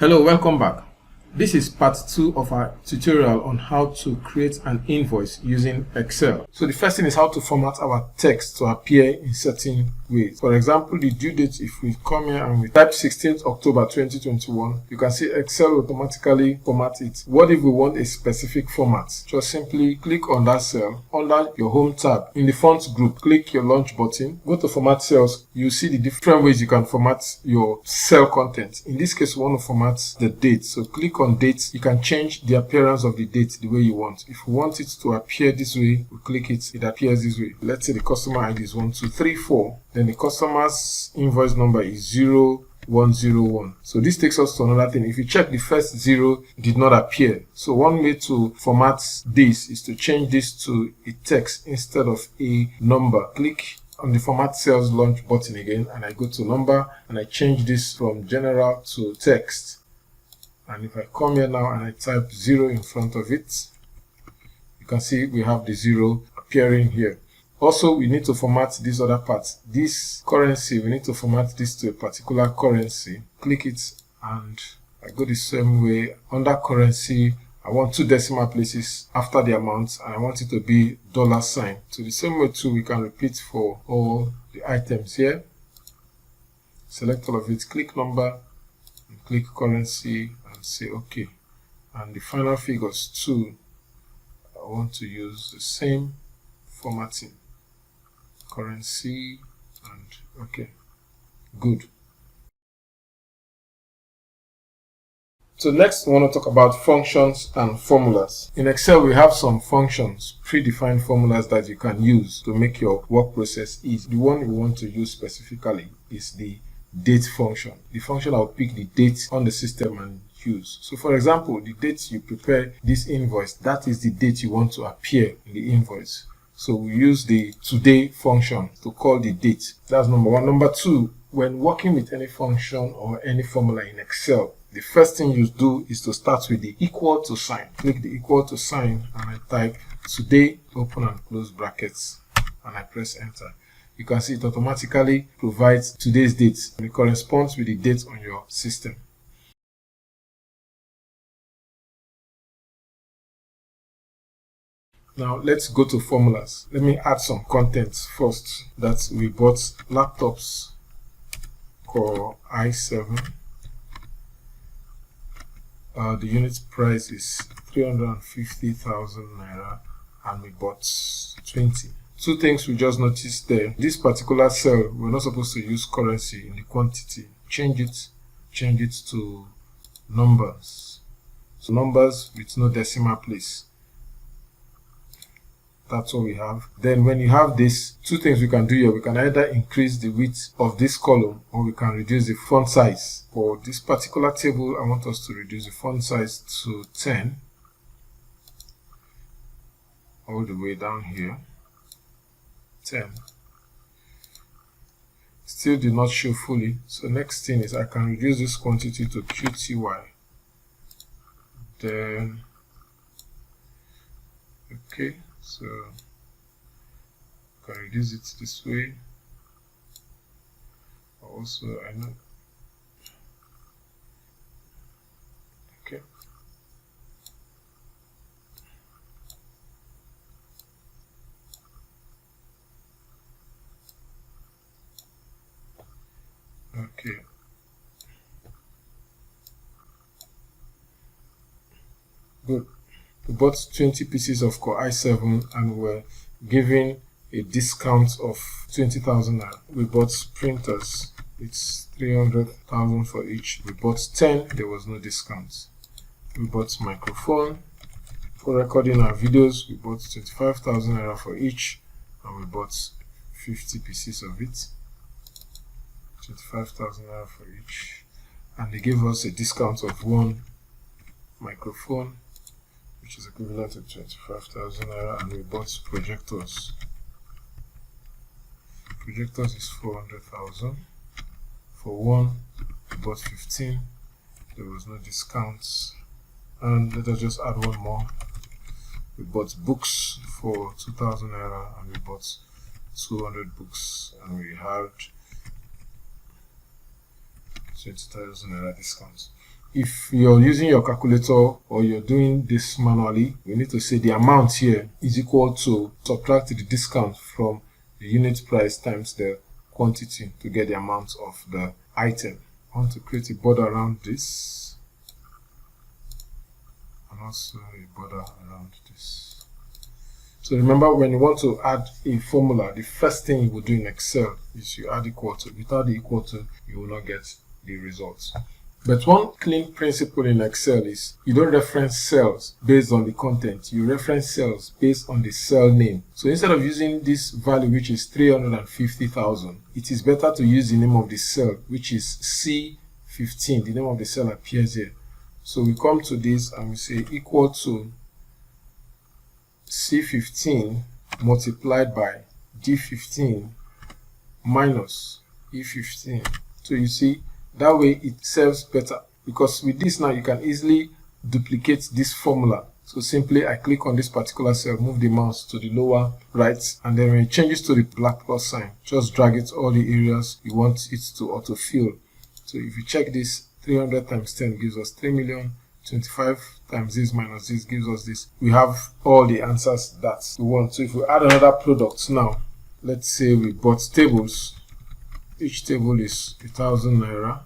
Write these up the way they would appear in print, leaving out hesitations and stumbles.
Hello, welcome back. This is part 2 of our tutorial on how to create an invoice using Excel. So the first thing is how to format our text to appear in certain ways. For example, the due date, if we come here and we type 16th October 2021, you can see Excel automatically format it. What if we want a specific format? Just simply click on that cell under your home tab. In the font group, click your launch button, go to format cells. You see the different ways you can format your cell content. In this case, we want to format the date. So click on date. You can change the appearance of the date the way you want. If you want it to appear this way, we click it, it appears this way. Let's say the customer ID is 1234, then the customer's invoice number is 0101. So this takes us to another thing. If you check, the first 0 did not appear. So one way to format this is to change this to a text instead of a number. Click on the format cells launch button again, and I go to number and I change this from general to text. And if I come here now and I type 0 in front of it, you can see we have the 0 appearing here. Also, we need to format this other part. This currency, we need to format this to a particular currency. Click it and I go the same way. Under currency, I want 2 decimal places after the amount, and I want it to be $sign. So the same way too, we can repeat for all the items here. Select all of it, click number, and click currency, and say OK. And the final figures too, I want to use the same formatting. Currency and OK. Good. So next, we want to talk about functions and formulas. In Excel, we have some functions, predefined formulas that you can use to make your work process easy. The one we want to use specifically is the date function. The function that will pick the date on the system and use. So for example, the date you prepare this invoice, that is the date you want to appear in the invoice. So we use the today function to call the date. That's number one. Number two, when working with any function or any formula in Excel, the first thing you do is to start with the equal to sign. Click the equal to sign and I type today, open and close brackets, and I press enter. You can see it automatically provides today's date and it corresponds with the date on your system. Now let's go to formulas. Let me add some content first. That we bought laptops Core i7. The unit price is 350,000 naira and we bought 20. Two things we just noticed there. This particular cell, we're not supposed to use currency in the quantity. Change it to numbers. So numbers with no decimal place. That's what we have. Then when you have this, two things we can do here. We can either increase the width of this column or we can reduce the font size. For this particular table, I want us to reduce the font size to 10. All the way down here. 10. Still did not show fully. So next thing is I can reduce this quantity to QTY. Then, okay. So I can reduce it this way. Also, I know. Okay. Okay. Good. We bought 20 pieces of Core i7 and we're giving a discount of 20,000 naira. We bought printers. It's 300,000 for each. We bought 10. There was no discount. We bought microphone for recording our videos. We bought 25,000 naira for each and we bought 50 pieces of it. 25,000 naira for each. And they gave us a discount of 1 microphone, which is equivalent to 25,000 naira, and we bought projectors. Projectors is 400,000. For 1, we bought 15. There was no discounts. And let us just add one more. We bought books for 2,000 naira, and we bought 200 books, and we had 20,000 naira discounts. if you're using your calculator or you're doing this manually, you need to say the amount here is equal to subtract the discount from the unit price times the quantity to get the amount of the item. I want to create a border around this and also a border around this. So remember, when you want to add a formula, the first thing you will do in Excel is you add equal to. Without the equal to, you will not get the results. But one clean principle in Excel is you don't reference cells based on the content. You reference cells based on the cell name. So instead of using this value, which is 350,000, it is better to use the name of the cell, which is C15. The name of the cell appears here. So we come to this and we say equal to C15 multiplied by D15 minus E15. So you see, that way it serves better, because with this now you can easily duplicate this formula. So simply I click on this particular cell, move the mouse to the lower right, and then when it changes to the black plus sign, just drag it all the areas you want it to autofill. So if you check this, 300 times 10 gives us 3,025,000 times this minus this gives us this. We have all the answers that we want. So if we add another product now, let's say we bought tables. Each table is 1,000 naira,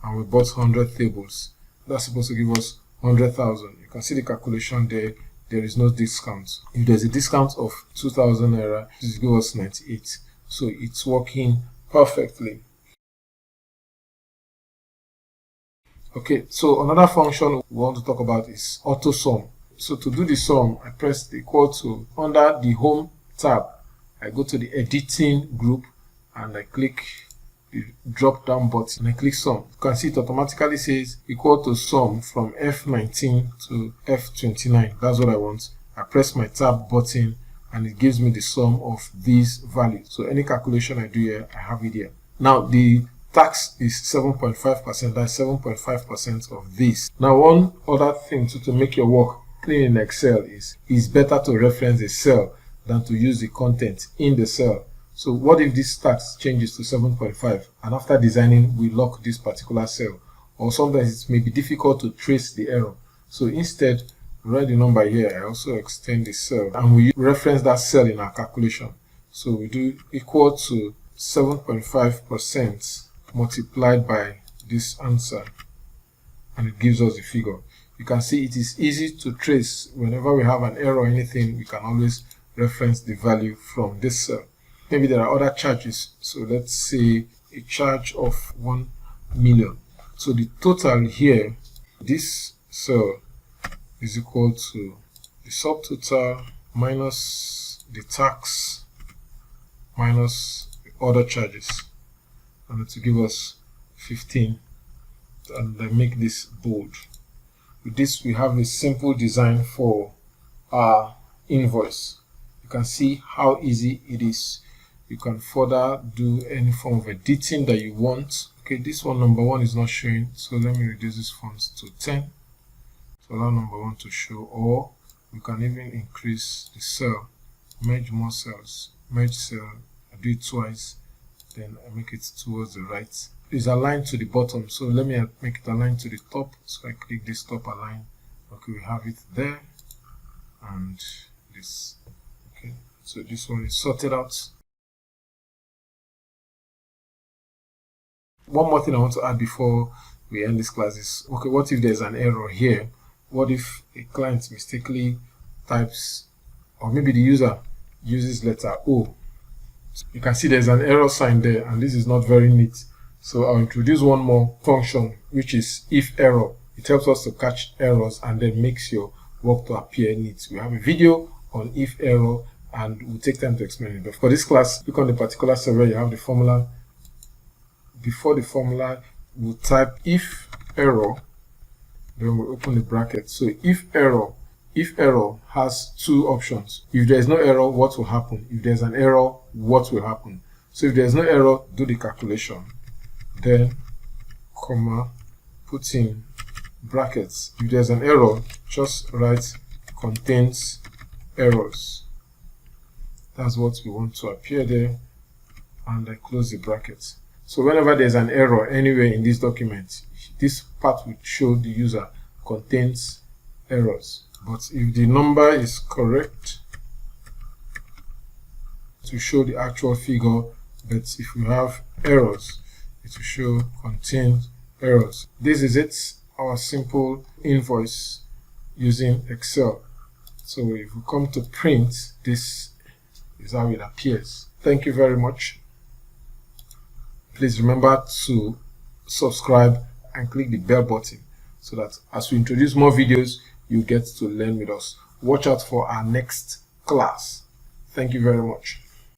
and we bought 100 tables. That's supposed to give us 100,000. You can see the calculation there. There is no discount. If there's a discount of 2,000 naira, this gives us 98. So it's working perfectly. Okay, so another function we want to talk about is auto sum. So to do the sum, I press the equal to. Under the home tab, I go to the editing group and I click the drop down button and I click sum. You can see it automatically says equal to sum from F19 to F29. That's what I want. I press my tab button and it gives me the sum of these values. So any calculation I do here, I have it here. Now the tax is 7.5%. That's 7.5% of this. Now one other thing to make your work clean in Excel is it's better to reference a cell than to use the content in the cell. So what if this tax changes to 7.5 and after designing we lock this particular cell, or sometimes it may be difficult to trace the error. So instead, write the number here. I also extend the cell and we reference that cell in our calculation. So we do equal to 7.5% multiplied by this answer, and it gives us the figure. You can see it is easy to trace. Whenever we have an error or anything, we can always reference the value from this cell. Maybe there are other charges. So let's say a charge of 1 million. So the total here, this cell is equal to the subtotal minus the tax minus the other charges, and to give us 15. And I make this bold. With this, we have a simple design for our invoice. You can see how easy it is. You can further do any form of editing that you want. Okay, this one, number 1, is not showing, so let me reduce this font to 10 to allow number 1 to show, or we can even increase the cell, merge more cells, merge cell, I do it twice, then I make it towards the right. It's aligned to the bottom, so let me make it aligned to the top. So I click this top align. Okay, we have it there, and this. Okay, so this one is sorted out. One more thing I want to add before we end this class is, okay, what if there's an error here? What if a client mistakenly types, or maybe the user uses letter O? You can see there's an error sign there, and this is not very neat. So I'll introduce one more function, which is IFERROR. It helps us to catch errors and then makes your work to appear neat. We have a video on IFERROR and we'll take time to explain it. But for this class, click on the particular cell where you have the formula. Before the formula, we'll type IFERROR, then we'll open the bracket. So IFERROR has two options. If there's no error, what will happen? If there's an error, what will happen? So if there's no error, do the calculation. Then, comma, put in brackets. If there's an error, just write contains errors. That's what we want to appear there, and I close the brackets. So whenever there's an error anywhere in this document, this part will show the user contains errors. But if the number is correct, it will show the actual figure. But if we have errors, it will show contains errors. This is it, our simple invoice using Excel. So if we come to print, this is how it appears. Thank you very much. Please remember to subscribe and click the bell button so that as we introduce more videos, you get to learn with us. Watch out for our next class. Thank you very much.